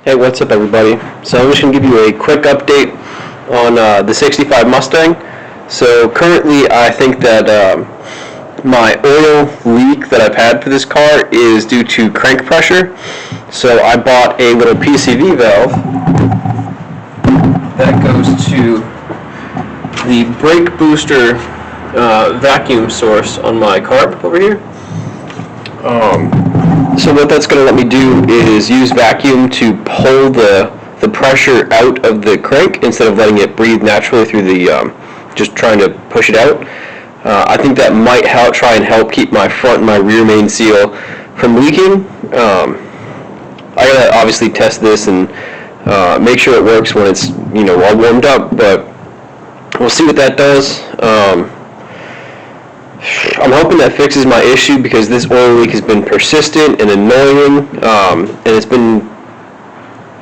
Hey, what's up everybody? So I'm just going to give you a quick update on the 65 Mustang. So currently I think that my oil leak that I've had for this car is due to crank pressure. So I bought a little PCV valve that goes to the brake booster vacuum source on my carb over here. So what that's going to let me do is use vacuum to pull the pressure out of the crank instead of letting it breathe naturally through the just trying to push it out. I think that might try and help keep my front and my rear main seal from leaking. I gotta obviously test this and make sure it works when it's all warmed up, but we'll see what that does. I'm hoping that fixes my issue because this oil leak has been persistent and annoying, and it's been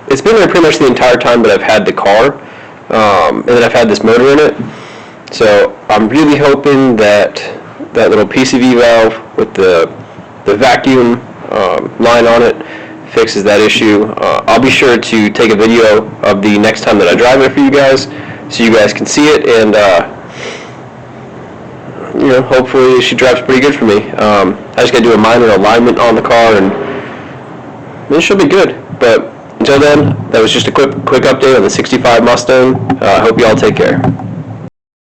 there pretty much the entire time that I've had the car, and then I've had this motor in it. So I'm really hoping that that little PCV valve with the vacuum line on it fixes that issue. I'll be sure to take a video of the next time that I drive it for you guys, so you guys can see it, and hopefully she drives pretty good for me. I just gotta do a minor alignment on the car, and it should be good. But until then, that was just a quick update on the 65 Mustang. I hope you all take care.